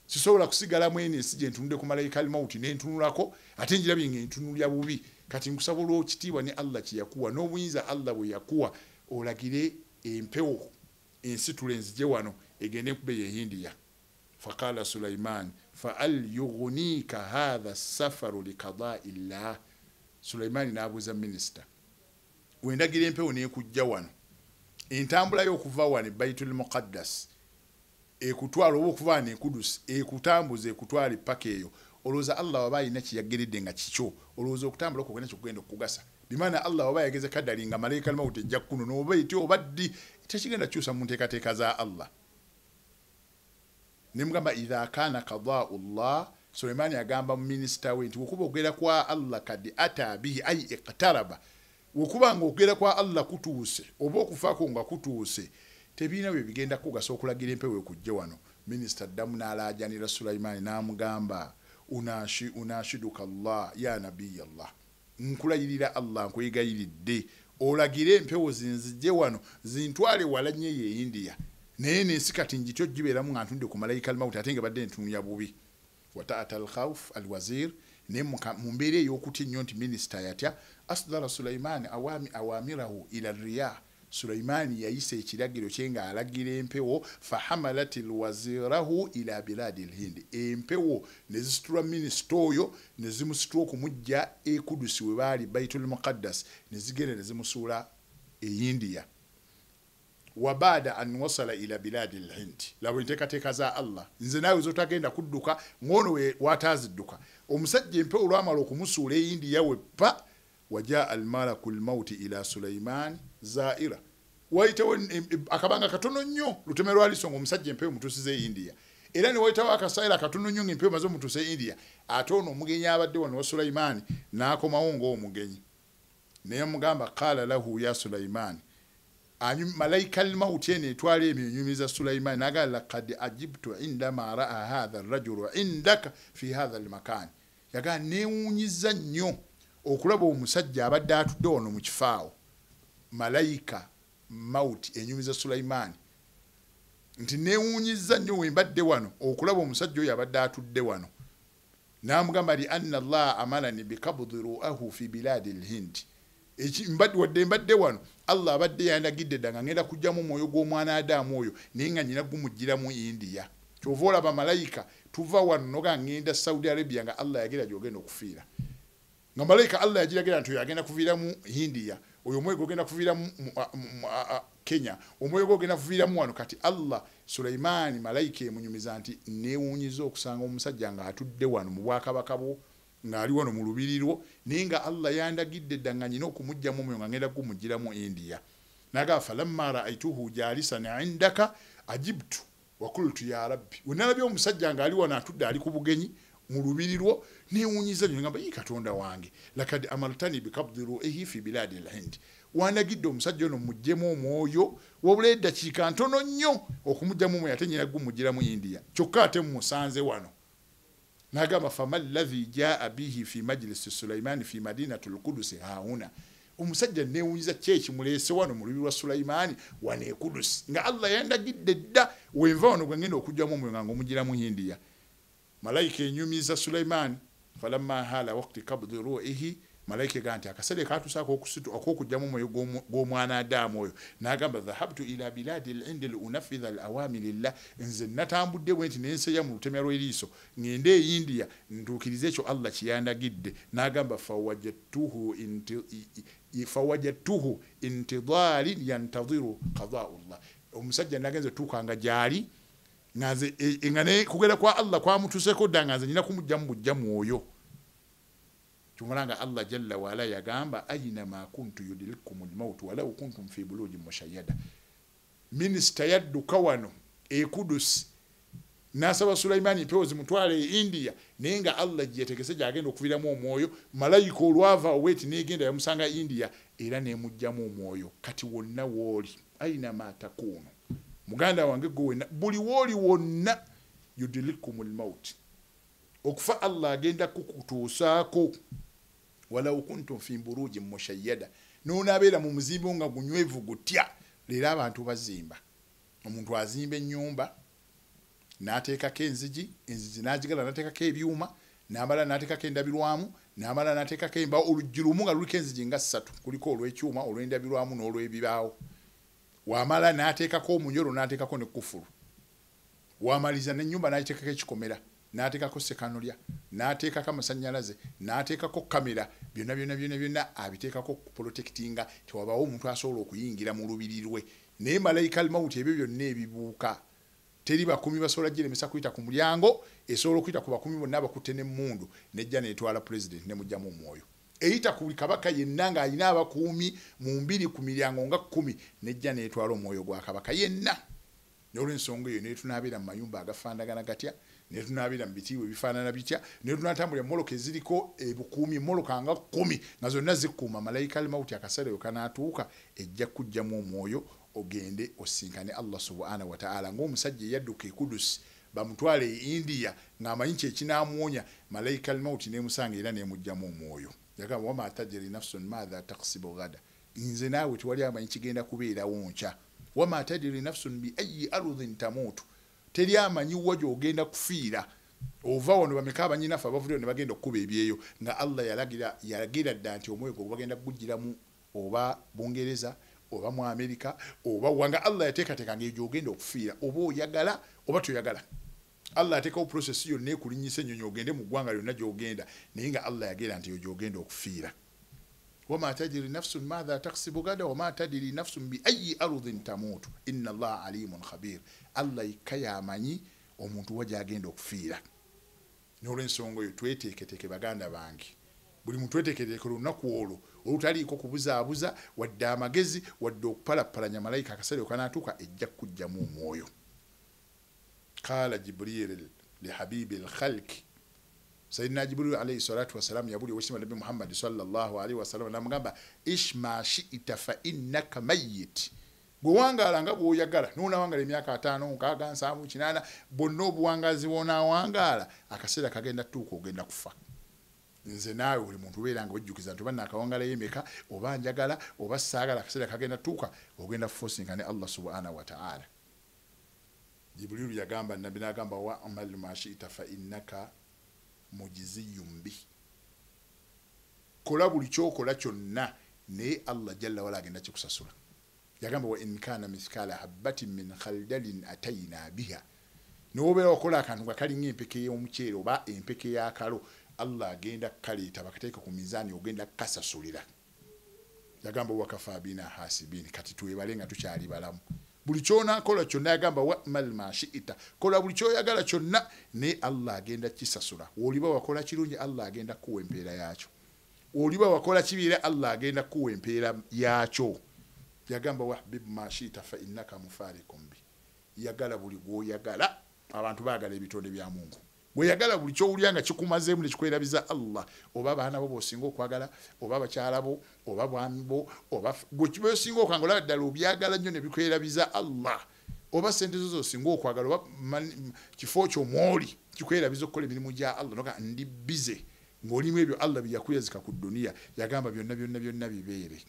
sisobola kusigala mwene sije ntunde ku malayika al-maut nentunulako ate njirabye ngentunulya bubi kati nkusabola okitiibwa ne Allah kiyakuwa n'obuyinza Allah bwe yakuwa olagire empewo ensi tulenzije wano egende kube ye Hindiya faqala Sulaiman fa'al yughnika hadha as-safaru liqada'i Allah Sulaiman n'abuuza minister wendagira empewo nekujja wano entambula y'okuva wano Baitul Muqaddas ekutwala oba okuva ne Kudus ekutambuza ekutwala paka eyo olowooza Allah waba alina kiyageredde nga kikyo olowooza okutambula okwo kwena kyokugenda okugasa bimaana Allah waba yageze kadali nga malayika al-maut ejja kuno n'oba eti obaddi tekigenda kyusa mu nteekateeka za Allah nemugamba idha kana qadaa'u Allah Sulaiman yagamba mu minister we nti okuba ogera kwa Allah kadi ata bihi ay iqtaraba okubanga ogera kwa Allah kutuuse oba okufaako nga kutuuse tebina bye bigenda kugasa okulagira empewo ekujje wano minister damu n'alaajanira Sulaiman n'amugamba unashiduka Allah ya nabiy Allah nkulayirira Allah nkwegayiridde olagire empewo zinzije wano zintwale wala nnyo ye India naye n'ensi kati njityo gibeeramu nga ntunde ku malayika al-maut ate nga badde ntunuya bubi wataata al-khawf al-wazir ne mu mbeera ey'okutya nnyo nti minister yatya asdara Sulaiman awamirahu ila riya Sulaiman yayise ekiragiro kye nga alagira empewo fahamalat alwazirahu ila bilad al-hind empewo nezisitula minister oyo nezimusitula okumujja Kudus we bali Baitul Muqaddas nezigenda nezimusuula India wabada an wasala ila bilad al-hind labo nteekateeka za Allah nze nawe zotagenda kudduka ngono we watazidduka omusajja empewo lwamala okumusuula India we pa wajaa al-malakul maut ila Sulaiman zaira waite akabanga katono nnyo lutemerwa alisonga omusajja empewo mutusize India era ne wayitawo akasaira katono nnyo ng'empyo maze omutuse India ate ono omugenyi abadde wano wa Sulaimaani n'akomawo ng'omugenyi naye mugamba qala lahu ya Sulaimaani malayika al-mauti ene etwala emyunyumiza Sulaimaani n'agamba laqad ajibtu indama ra'a hadha ar-rajulu indaka fi hadha al-makan yaga neewuunyiza nnyo okulaba omusajja abadde atudde wano mu kifaawo malayika mauti enyumiza Sulaimaani nti neewuunyiza nnyo wembadde wano okulaba omusajja oyo abadde atudde wano n'amugamba li anna Allah amanani bikabdhi ru'ahu fi biladi al-Hind mbadde wano Allah abadde yandagidde ddanga ngenda kujjamu omwoyo gw'omwana Adamu oyo naye nga nnyina gumuggira mu India kyova olaba malayika tuva wano noga ngenda Saudi Arabia nga Allah yagira gy'ogenda okufiira nga malayika Allah yagiragira nti oyo agenda kuviira mu India oyo omwoyo gw'ogenda kuviira mu Kenya omwoyo gw'ogenda kuviira mu wano kati Allah Sulaimaani malayika emunyumiza nti neewuunyiza okusanga omusajja nga atudde wano mu bwakabaka bwo ng'ali wano mu lubiri lwo naye nga Allah yandagidde ddanga nnyina okumugjamu omwoyo nga ngenda gumugira mu India naga falamma ra'aytuhu jalisan indaka ajibtu wa qultu ya rabbi wenalabye omusajja nga ali wano atudde ali ku bugenyi mu lubiri lwo neewuunyiza nnyo ngamba katonda wange lakad amartani bikabdhi ru'ihi fi biladi al-Hind wandagidde omusajja ono muggyemu omwoyo wabula eddakiika ntono nnyo okumugjamu omwoyo ate nnyina gumugira mu India kyokka ate mumusanze wano nagamba fama alladhi jaa bihi fi majlisi Sulaimaani fi madinati al-Qudus hauna omusajja neewuunyiza kyeki muleese wano mu lubiri lwa Sulaimaani wane Qudus nga Allah yandagidde dda wenva wano gwengenda okujjamu omwoyo nga omugira mu India malayika enyumiza Sulaimaani falamma hala waqti kabdhi ru'ihi malayika ganti akasale katusaako okukujjamu omwoyo gw'omwana Adamu oyo n'agamba dhahabtu ila biladi al-Hind unafidha al-awamir lillah nze natambudde bwenti n'enseya mu lutemya lw'eriiso ngende e India ntuukirize ekyo Allah kiyandagidde n'agamba fawajadtuhu intidhari yantadhiru qada'ullah omusajja nagenze tuukanga gyali ngaze engane kugera kwa Allah kwa mutuseko danga nze nyina kumujjamu bujjamu oyo Tumulanga Allah jalla wa ala yagamba ayina ma kuntu yudilikumul maut walau kuntum fi bulujin mushayyada minister yadduka wano e Kudus nasaba Sulaimaani peozi mutwale India nenga Allah jetegese jagenda okuviramu omwoyo malayika olwava oweti negenda yamusanga India era nemujjamu omwoyo kati wonna woli ayina ma takunu muganda wange gwe buli woli wonna yudilikumul maut okufa Allah agenda kukutuusaako walau kuntum fi burujin mushayyada nonabera mu muzimbo nga gunywevu gutya lera abantu bazimba omuntu azimba ennyumba n'ateekako enzigi n'agigala n'ateekako ebyuma n'amala n'ateekako endabirwamu n'amala n'ateekako embawo oluggi lumu nga luliko enzigi nga 3 kuliko olw'ekyuma olw'endabirwamu n'olw'ebibaawo wamala n'ateekako omunyolo n'ateekako ne kufuru wamaliza n'ennyumba n'agiteekako ekikomera n'ateekako sekanolya n'ateekako amasannyalaze n'ateekako kamera byonna abiteekako protectinga tewabaawo omuntu asobola okuyingira mu lubiri lwe naye malayika al-mauti ebyo byonna ebibuuka teri bakumi basobola jiremesa kuyita ku mulyango esobola okuyita ku bakumi bonna abakutte n'emmundu nejja n'etwala president ne mujjamu omwoyo eyita ku buli kabaka yenna ng'alina abakuumi mu mbiri ku miryango nga 10 nejja n'etwala omwoyo gwa kabaka yenna n'olw'ensonga eyo netunaabira mu mayumba agafaanagana gatya netunaabira mu bitiibwa ebifaanana bitya netunatambula emmoloka eziriko ebukuumi emmoloka nga 10 nga zonna zikkuuma malayika al-mauti akasaleyo kanaatuuka ejja kujjamu omwoyo ogende osinkane Allah subhanahu wa ta'ala ng'omusajja yadduka e Kudus bamutwale e India ng'amanyi kyekinamuwonya malayika al-mauti nemusanga era nemujjamu omwoyo yagamba wama tadri nafsun madha taksibu ghada nze naawe tewali amanyi kigenda kubeerawo nkya wama tadri nafsun bi ayi ardhin tamutu teri amanyi wa gy'ogenda kufiira ova wano bameka abanyinafe abavuddeyo ne bagenda okukuba ebyeyo nga Allah yalagira dda nti omwoyo gwo bagenda kugugiramu oba Bungereza oba mu Amerika oba wanga Allah yateekateeka ng'egyo ogenda okufiira oba oyagala oba toyagala Allah ateekawo process yonna ekulinyisa ennyonyi ogende mu ggwanga lyonna gy'ogenda naye nga Allah yagera nti egyo ogenda okufiira wama tadri nafsun madha taksibu gada wama tadri nafsun bi ayi ardhin tamutu inna Allah alimun khabir Allah ikayamanyi omuntu waje agenda okufiira n'olw'ensonga eyo tweteeketeeke baganda bange buli muntu tweteeketeeke olunaku olwo olutaliiko kubuzaabuza wadde amagezi wadde okupalapalanya malayika akasaleyo kanaatuuka ejja kujjamu omwoyo qala jibril li habibi al-khalq sayyidina jibril alayhi salatu wasalam yabuli washima nabi muhammad sallallahu alaihi wasallam namugamba ishma shi'ta fa innaka mayyit gwangala nga bwoyagala nuna wangala emyaka 5 nkaga nsamu kinana bonno buwangazi wona wangala akasera kagenda tuko ogenda kufa nze nawe buli muntu beeranga ojjukiza nti banna akawangala yemeka oba njagala oba saagala akasera kagenda tuka ogenda forcing ne Allah subhanahu wa ta'ala Jibril yagamba nabi nagamba wa amal ma shi'ta fa innaka mujziyun bi kola buli kyokola kyonna ne Allah jalla wala agenda kikusasula yagamba wa in kana mithqala habatin min khaldalin atayna biha nobeera okola akantu kali ng'empeke y'omuceere oba empeke y'akalo Allah agenda kaleeta bakateeka ku mizani ogenda kasasulira yagamba wakafa bina hasibini kati tuwebalenga tukyali balamu buli kyona kola kyonna yagamba wa mal mashita kola buli kyoyagala kyonna ne Allah agenda kisasula woliba wakola kirungi Allah agenda kuwa empeera yakyo woliba wakola kibiira Allah agenda kuwa empeera yakyo yagamba wa habib mashita fa innaka mufarikum bi yagala buli gwoyagala abantu baagala ebitonde bya Mungu gwe yagala buli kyowulyanga kikumazeemu ne kikwerabiza Allah oba abaana bo bosinga okwagala oba abakyala bo oba bwami bo oba gwe kibesinga okwangola ddala obyagala nnyo ne bikwerabiza Allah oba sente zo zosinga okwagala oba kifo kyo mwoli kikwerabiza okukola emirimu gya Allah noka ndi bize ng'olimu ebyo Allah byakuyazika ku dunia yagamba byonna bibeere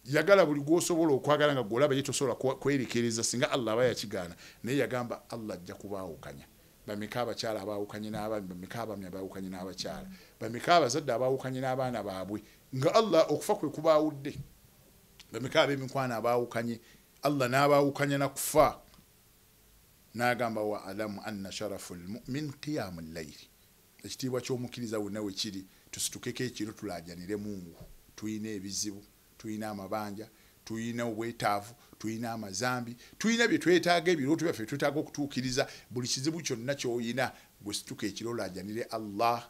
yagala buli gwosobola okwagala nga golaba yetosobola kwerekereza singa Allah aba yakigana naye yagamba Allah ajja kubaawukanya bameka abakyala abaawukanye n'abaami bameka abaami abaawukanye n'abakyala bameka abazadde abaawukanye n'abaana baabwe nga Allah okufa kwe kubaawudde bameka ab'emikwano abaawukanye Allah n'abaawukanya na kufa n'agamba wa alamu anna sharaful mu'min qiyamul layl ekitiibwa ky'omukkiriza wonna we kiri tusitukeko ekiro tulajanire Mungu tuyina ebizibu tuyina amabanja tuyina obwetaavu tuyina amazambi tuyina bye twetaaga ebirooto byaffe twetaaga okutuukiriza buli kizibu kyonna ky'oyina gwe situka ekiro olajanire Allah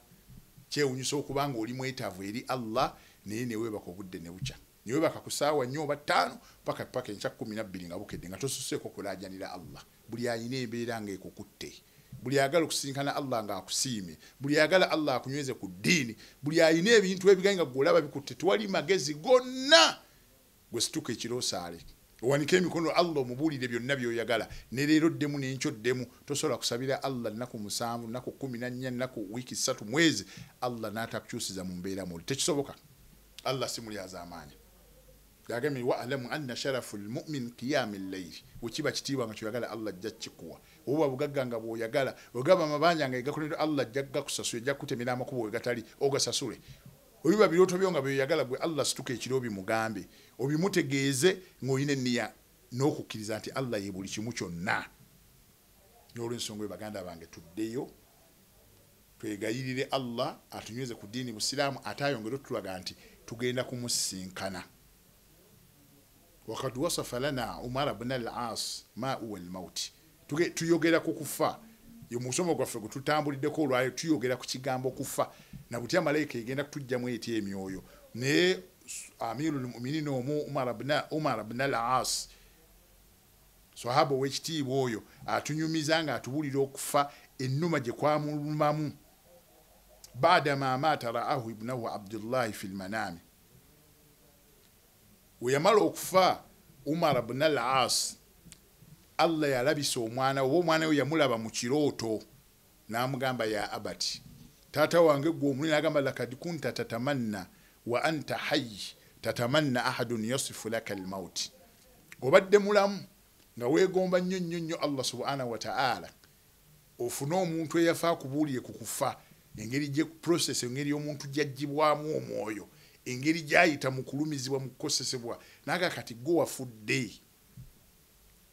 kyewunyisa okuba nga oli mwetaavu eri Allah naye neweebaka obudde ne bukya neweebaka ku ssaawa 4 oba 5 paka enkya 12 nga bukedde nga tosuseeko kulajanira Allah buli ayina embeera nga ekukutte buli ayagala okusinkana Allah nga akusiime buli ayagala Allah akunyweze ku ddiini buli ayina ebintu ebiganga gwolaba bikutte tewali magezi gonna gwe situka ekiro saale owanike emikono Allah omubulire byonna byoyagala ne leero ddemu n'enkyo ddemu tosobola kusabira Allah nnaku 7 nnaku 14 nnaku wiiki 3 mwezi Allah n'atakukyusiza mu mbeera muli tekisoboka Allah si muli azaamaanya yagambye wa alamu anna sharaful mu'min qiyamul layl ukiba kitiibwa nga kyoyagala Allah ajja kikuwa oba bugagga nga bwoyagala ogaba amabanja nga egakolera Allah ajja kusasula ajja kutemera amakubo wegatali ogasasule obiba birooto byo nga byoyagala gwe Allah situka ekiro bimugambe obimutegeeze ng'oyina enniya n'okukkiriza nti Allah ye buli kimu kyonna n'olw'ensonga eyo baganda bange tuddeyo twegayirire Allah atunyweze ku ddiini busiraamu ate ayongere otulaga nti tugenda kumusisinkana wakati wasafa lana Umar ibn al-As ma huwa al-maut tuyogera ku kufa yo musomo gwaffe gututambuliddeko olwayo tuyogera ku kigambo kufa na butya malayika egenda kutujjamu eti emyoyo ne amirul mu'minin Umar ibn al-As sahaba w'ekitiibwa oyo atunyumiza nga atubulira okufa ennuma gye kwamulumamu baada ma mata ra'ahu ibnahu Abdullah fil manami weyamala okufa Umar ibn al-As Allah yalabisa omwana we yamulaba mu kirooto n'amugamba ya abati tata wange gwe omuli n'agamba lakad kunta tatamanna wa anta hayy tatamanna ahadun yasifu laka al-maut obadde mulamu nga weegomba nnyo Allah subhanahu wa ta'ala ofuna omuntu eyafa kubuulire ku kufa engeri gye process engeri y'omuntu gyajjibwamu omwoyo engeri gyayita mu kulumizibwa mu kukosesebwa naga kati gwe wafudde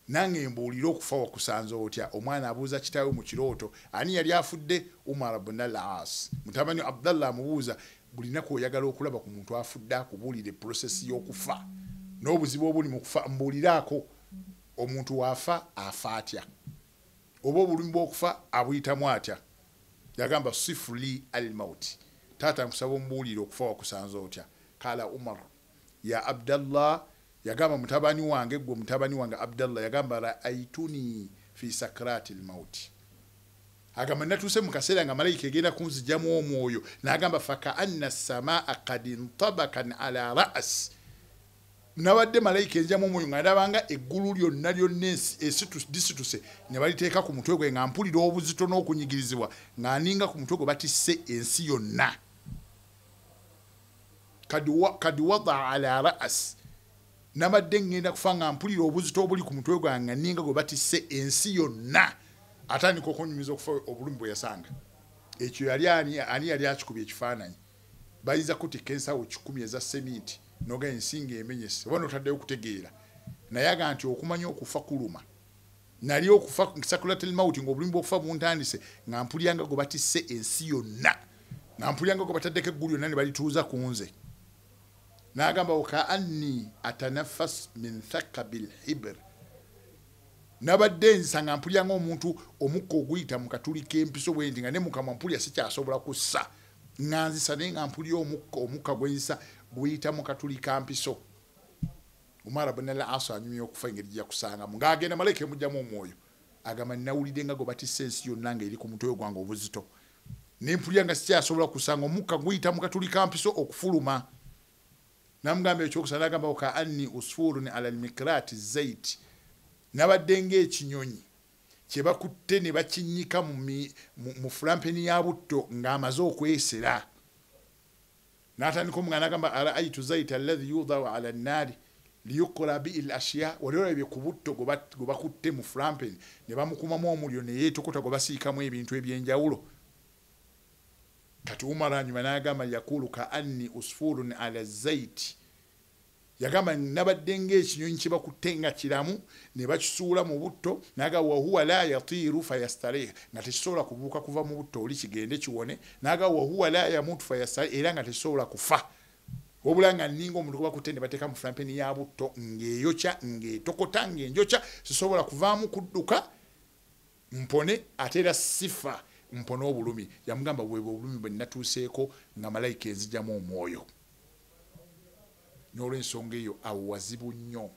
nange mbuulira okufa wakusanza otya omwana abuuza kitaawe mu kirooto ani yali afudde Umar ibn al-As mutabani Abdallah amubuuza buli naku oyagala okulaba ku muntu afudde akubuulire process y'okufa n'obuzibu obuli mu kufa mbuuliraako omuntu wafa afa atya oba obulumi bw'okufa abuyitamu atya yagamba sifuli al-maut tata nkusaba ombuulire okufa wakusanza otya kala Umar ya Abdallah yagamba mutabani wange gwe mutabani wange Abdallah yagamba ra'aytuni fi sakrati al-maut agamba natuse mu kaseera nga malayika egenda kunzijamu omwoyo n'agamba faka anna as-samaa qad intabakan ala ra's nabadde malayika enjamu omwoyo nga ndabanga eggulu lyonna disituse ne baliteeka ku mutwe gwe nga mpulira obuzito n'okunyigirizibwa nga aninga ku mutwe gwe batisse ensi yonna kadi wada ala ra's nabadde ngenda kufa nga mpulira obuzito obuli ku mutwe gwange nga ninga gwe batisse ensi yonna atandika okunyumiza okufa obulumi bwe yasanga ekyo ani yali akikubye ekifaananyi bayinza kutikka ensawo 10 eza seminti noga ensinga emenyese wano taddeyo okutegeera naye aga nti okumanya okufa kuluma nali okufa sakulatel mauti ng'obulumi bw'okufa buntandise nga mpulyanga gwe batisse ensi yonna nga mpulyanga gwe bataddeko eggulu yonna ne balituuza ku nze n'agamba oka anni atanafas min thakabil hibr nabadde nzisa nga mpulya ng'omuntu omukka oguyita mu katuli k'empiso bwe ndi nga ne mukamwa mpulya sikyasobola kussa nga nzisa naye nga mpulya omukka gwe nzisa guyita mu katuli ka mpiso Umar ibn al-As anyumye okufa engeri gya kusanga ng'agenda malayika emugyamu omwoyo agamba nawulidde nga gwe batisse ensi yonna nga eri ku mutwe gwange obuzito ne mpulya nga sikyasobola kusanga omukka guyita mu katuli ka mpiso okufuluma namugamba ekyokusana agamba oka anni usfurun ala al-mikrati zait nabadde ng'ekinyonyi kye bakutte ne bakinnyika mu fulampeni ya butto ng'amaze okwesera n'atandika omuganda agamba araaitu zaita alladhi yudau ala nnaari liyukra bi al-ashya ololabye ku butto gwe bakutte mu fulampeni ne bamukumamu omuliro ne yeetokota gwe basiikamu ebintu eby'enjawulo kati Umar anyuma n'agamba yakulu ka anni usfurun ala zaiti yagamba nabadde ng'ekinyonyi kye bakutte nga kiramu ne bakisuula mu butto naga wa huwa la yatiru fayastarih nga tekisobola kubuuka kuva mu butto oli kigende kiwone naga wa huwa la yamutu fayastarih era nga tekisobola kufa wabula nga nninga omuntu gwe bakutte ne bateeka mu fulampeni ya butto ng'eyokya ng'etokota ng'enjokya sisobola kuvaamu kudduka mpone ate era sifa mpone obulumi yamugamba bwebwe obulumi bwe natuuseeko nga malayika enzijjamu omwoyo n'olw'ensonga eyo awo wazibu nnyo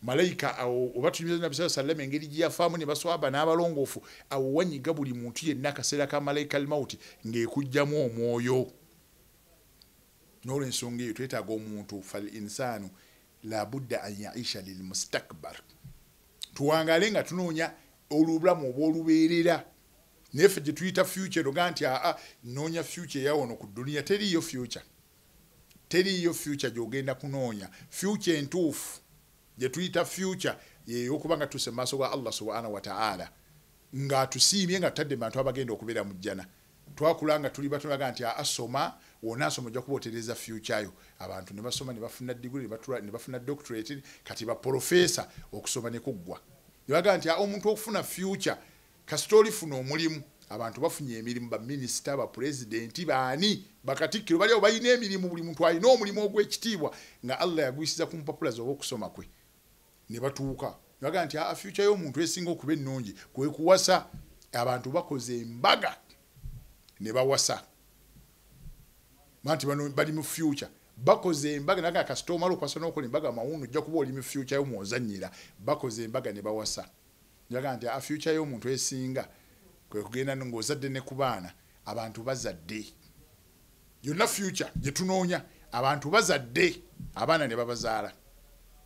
malayika awo oba tunyumiza Nabi sallallahu alayhi wa sallam engeri gye yafaamu ne baswaba n'abalongoofu awo wanyiga buli muntu yenna akaseera ka malayika al-mauti ng'ekugjamu omwoyo n'olw'ensonga eyo twetaaga omuntu fal insanu labudda an yaisha lil mustakbar tuwangale nga tunoonya olubulamu oba olubeerera nefe gye tuyita future noga nti noonya future yawono ku duniya teriiyo future gy'ogenda kunoonya future entuufu gye tuyita future yeyokuba nga tuse maaso ga Allah subhanahu wa ta'ala nga tusiimye nga tutadde bantu abagenda okubeera mu jjana twakulanga tuli batunaga nti asoma wona asoma ojja kubotereza future yo abantu ne basoma ne bafuna degree ne bafuna doctorate kati ba professor okusoma ne kuggwa yaga nti omuntu okufuna future kasitoli funa omulimu abantu bafunye emirimu ba minister ba president baani bakatikkiro bali obayina emirimu buli muntu alina omulimu ogw'ekitiibwa nga Allah yagwisiza ku mpapula z'okusoma kwe ne batuuka yaga nti future y'omuntu esinga okuba ennungi kwe kuwasa abantu bakoze embaga ne bawasa manti bano bali mu future bakoze embaga naga kasitoma lokwasa n'okola embaga mawunu ojja kuba oli mu future y'omwozannyira bakoze embaga ne bawasa yaga nti future y'omuntu esinga kwe kugenda ng'ozadde ne ku baana abantu bazadde yonna future gye tunoonya abantu bazadde abaana ne babazaala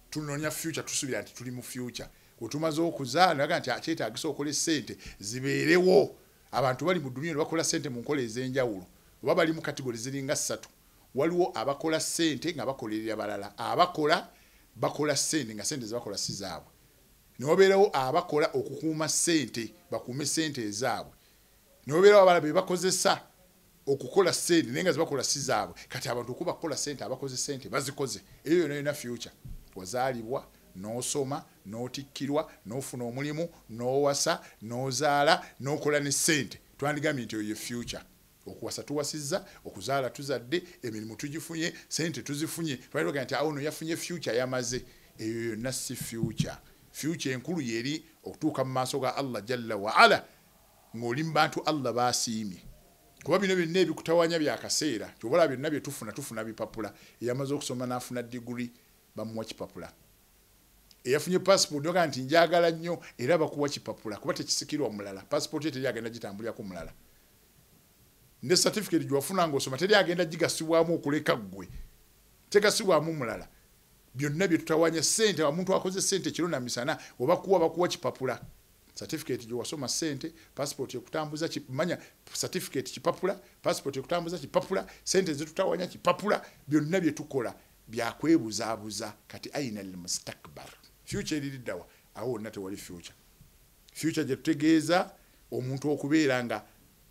tunoonya future tusuubira nti tuli mu future wetumaze okuzaala naga nti akyetaagisa okola ssente zibeerewo abantu bali mu dunia bakola ssente mu nkola ez'enjawulo oba bali mu kategori ziringa 3 waliwo abakola ssente nga bakolerera balala bakola ssente nga ssente zebakola si zaabwe nobeerawo abakola okukuuma ssente bakuume ssente ezaabwe nobeerawo abala be bakozesa okukola ssente naye nga zibakola si zaabwe kati abantu okuba kukola ssente abakoze ssente bazikoze eyo yonna future wazaalibwa n'osoma n'otikkirwa n'ofuna omulimu n'owasa n'ozaala n'okola ne ssente twandigambye nti eyo future okuwasa tuwasizza okuzaala tuzadde emirimu tugifunye ssente tuzifunye twaliroga nti awo no yafunye future yamaze eyo yonna si future enkulu yeri okutuuka mu maaso ga Allah jalla wa ala ng'oli mu bantu Allah baasiimye kuba bino byonna ebikutawanya byakaseera kyobola byonna bye tufuna bipapula eyamaze okusoma n'afuna diguri bamuwa kipapula eyafunye passport noga nti njagala nnyo era bakuwa kipapula kuba tekisikirwa mulala passport teri agenda gitambulirako mulala ne certificate gy'wafuna ng'osoma teri agenda gigasibwamu okuleka ggwe tegasibwamu mulala byonna bye tutawanya ssente omuntu akoze ssente kiro na misana oba bakuwa kipapula certificate gy'wasoma ssente passport ekutambuza kimanya certificate kipapula passport ekutambuza kipapula ssente zetutawanya kipapula byonna bye tukola byakwebuzabuza kati aina al-mustakbar future liddawa awo nate wali future je tutegeeza omuntu okubeera nga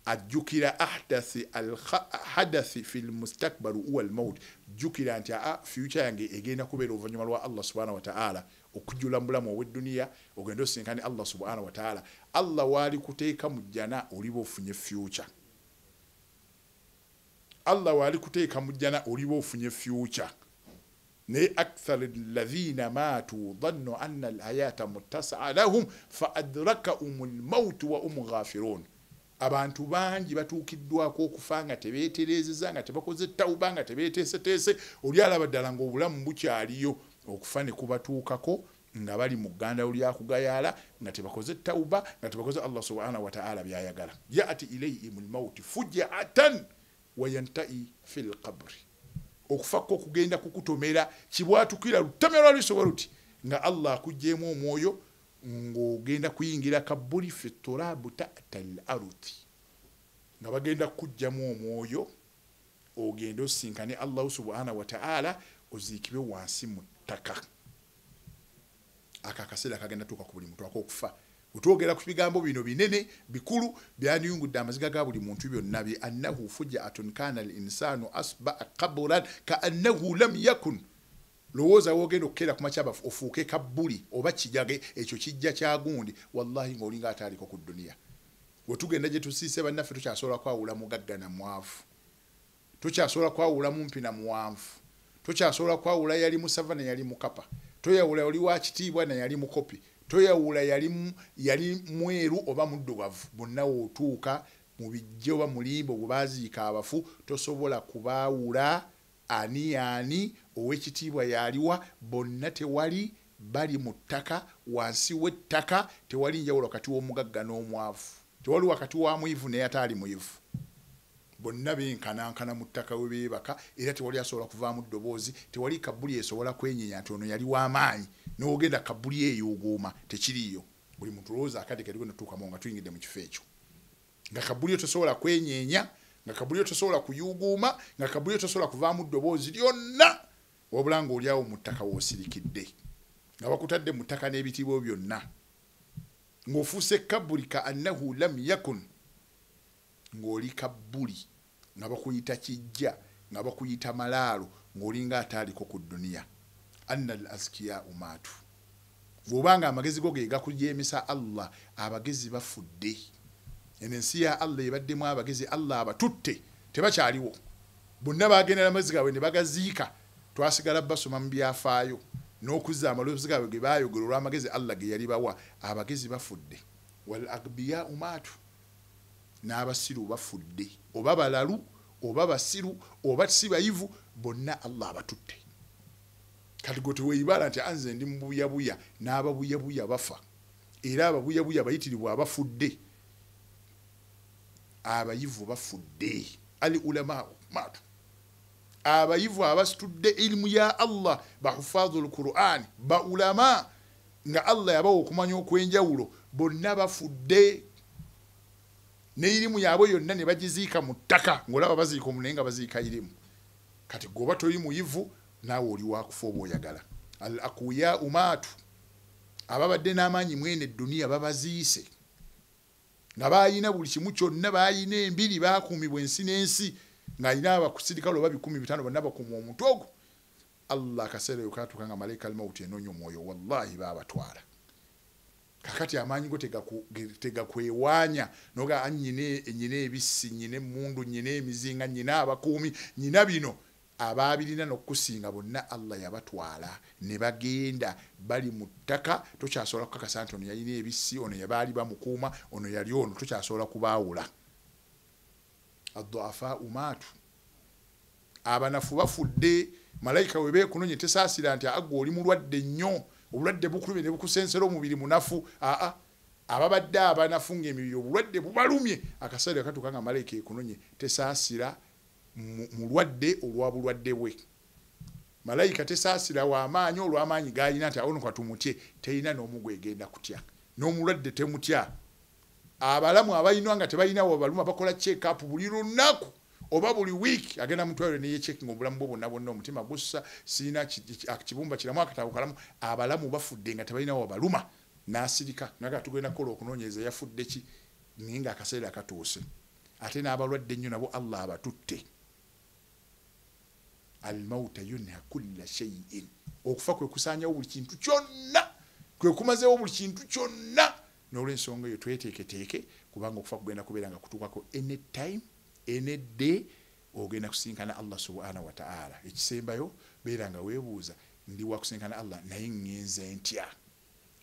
ajjukira hadathi fil mustakbar huwa al-maut jukira nti future yange egenda kubeera oluvannyuma lwa Allah subhanahu wa ta'ala okujula mbulamu ow'edduniya ogenda osinkane Allah subhanahu wa ta'ala Allah wali kuteeka mu jjana oliba ofunye future Allah wali kuteeka mu jjana oliba ofunye future ne akthar alladhina matu dhannu anna alhayata muttasa'a lahum fa adrakahum almaut wa hum ghafirun abantu bangi batuukiddwako okufanga tebeeterezeza nga tebakoze tawuba nga tebeeteeseteese oli alaba ddala ng'obulamu bukyaliyo okufa ne kubatuukako nga bali mu gganda lyakugayala nga tebakoze tawuba nga tebakoze Allah subhanahu wa ta'ala byayagala ya'ti ilayhim almaut fuj'atan wa yantahi fil qabri okufako kugenda kukutomera kibwatukira lutamera lisobola luti nga Allah akujjeemu omwoyo ng'ogenda kuyingira kabuli fi turabu ta'ta al-ardi nga bagenda kujjamu omwoyo ogenda osinkane Allah subhanahu wa ta'ala oziikibwe wansi mu ttaka akakasera kagenda tuuka ku buli muntu akokufa utwogera ku bigambo bino binene bikulu byaniyungudde amaziga ga buli muntu byonna bi annahu fuja'atun kana al-insanu asba'a qabran ka annahu lam yakun lowooza wogenda okukera ku makyaba ofuuke kabbuli oba kijage ekyo kijja kyagundi wallahi ng'olinga ataaliko ku dduniya wetugenda gye tusiise bannaffe tukyasobola kwawula mugagga na mwavu tukyasobola kwawula mumpi na muwanvu tukyasobola kwawula yali musava ne yali mukapa toyawula oli wa kitiibwa ne yali mukopi toyawula yali mweru oba muddugavu bonna wootuuka mu bijja oba mulimbo bwe baaziika abafu tosobola kubaawula ani ow'ekitiibwa yaliwa bonna tewali bali mu ttaka wansi w'ettaka tewali njawulo wakati w'omugagga n'omwavu tewali wakati wa mwivu naye ataali mwivu bonna benkanankana mu ttaka we beebaka era tewali asobola kuvaamu ddoboozi tewali kabbuli esobola kwenyenya nti ono yali w'amaanyi n'ogenda kabbuli eyo oguuma tekiriiyo buli muntu lowooza akadde kaliwo natuukamu nga tuyingidde mu kifo ekyo nga kabbuli tosobola kwenyenya nga kabbuli tosobola kuyuguuma nga kabbuli tosobola kuvaamu ddoboozi lyonna wabula ng'oli awo mu ttaka w'osirikidde nga bakutadde mu ttaka n'ebitiibwa byonna ng'ofuuse kabbuli ka annahu lam yakun ng'oli kabbuli nga bakuyita kijja nga bakuyita malaalo ng'olinga ataaliko ku dduniya anna al-azkiya umaatu bw'obanga amagezi go ge gakujeemesa Allah abagezi bafudde eno ensi ya Allah ebaddemu abagezi Allah abatutte tebakyaliwo bonna bagendera amagezi gaabwe ne bagaziika twasigala basoma mu byafaayo n'okuzza amaloboozi gaabwe ge baayogera olw'amagezi Allah ge yali bawa abagezi bafudde wal agbiya umaatu n'abasiru bafudde oba balalu oba basiru oba si bayivu bonna Allah abatutte kati gwe teweeyibala nti anze ndi mubuyabuya n'ababuyabuya bafa era ababuyabuya bayitirirwa abafudde abayivu bafudde ali ulama maatu abayivu abasitudde ilmu ya Allah bahufadhul Qur'an ba ulama nga Allah yabawo okumanya okwenjawulo bonna bafudde ne ilimu yabo yonna ne bagiziika mu ttaka ng'olaba baziika omunenga baziika ilimu kati goba toyi muyivu naawe oli wakufa oba oyagala al aqwiya umaatu ababadde n'amaanyi mwene edduniya babaziise nga baayina buli kimu kyonna baayina embiri baakuumibwa ensi n'ensi ng'alina abakusirikale oba 15 bonna bakuuma omuntu ogwo Allah akaseera eyo kaatuuka nga malayika al-mawti enoonya omwoyo wallahi baabatwala kakati amaanyi go tegakwewaanya noga nyina ebisi nyina emmundu nyina emizinga nyina abakuumi nyina bino abaabirina n'okusinga bonna Allah yabatwala ne bagenda bali mu ttaka tokyasobola kukakasa nti ono yalina ebisi ono yabaali bamukuuma ono yali ono tokyasobola kubaawula adduafa umaatu abanafu bafudde malayika we beekunonye tesaasira nti agwe oli mulwadde nnyo obulwadde bukulumye ne bukusensera omubiri munafu ababadde abanafunga emibiri obulwadde bubalumye akaseera akatuuka nga malayika ekunonye tesaasira mulwadde olwa bulwadde bwe malayika tesaasira w'amaanyi olw'amaanyi g'alina nti awono katumutye terina n'omugwegenda kutya n'omulwadde temutya abalamu abayinwa nga tebalina wabaluma bakola check up buli lunaku oba buli week agenda mutwaliro ne checking obulamu bwo bonna bonna omutima gussa sina kibumba kiramu akatabukalamu abalamu bafudde nga tebalina wabaluma nasirika naga tugenda kola okunoonyeza yafudde ki ninga akaseera akatuuse ate n'abalwadde nnyo nabo Allah abatutte al-mauta yunha kulla shay'in okufa kwe kusanyawo buli kintu kyonna kwe kumazeewo buli kintu kyonna n'olw'ensonga eyo tweteeketeeke kubanga okufa kugenda kubeera nga kutuukako anytime any day ogenda kusinkana Allah subhanahu wa ta'ala ekisembayo beera nga weebuuza ndi wa kusinkana Allah naye ngenze ntya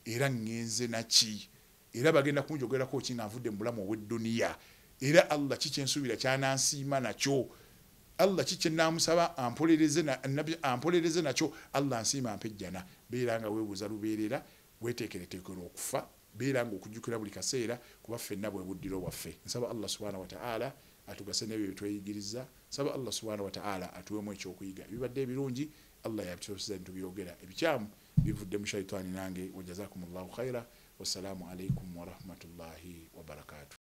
era ngenze naki era bagenda kunjogerako ki nga nvudde mu bulamu obw'edduniya era Allah kikyensuubira kyanansiima nakyo Allah kikye namusaba ampolereze nakyo Allah nsiima ampejjana beera nga weebuuza lubeerera weteekereteekera okufa beera nga okujjukira buli kaseera kuba ffenna bwe buddiro bwaffe nsaba Allah subhanahu wa ta'ala atugase n'ebyo byetweyigiriza nsaba Allah subhanahu wa ta'ala atuwemu ekyokuyiga ebibadde ebirungi Allah yabitusobozesa nitubyogera ebikyamu bivudde mu shaitaani nange wajazakumullahu khaira wassalamu alaikum warahmatullahi wabarakatuh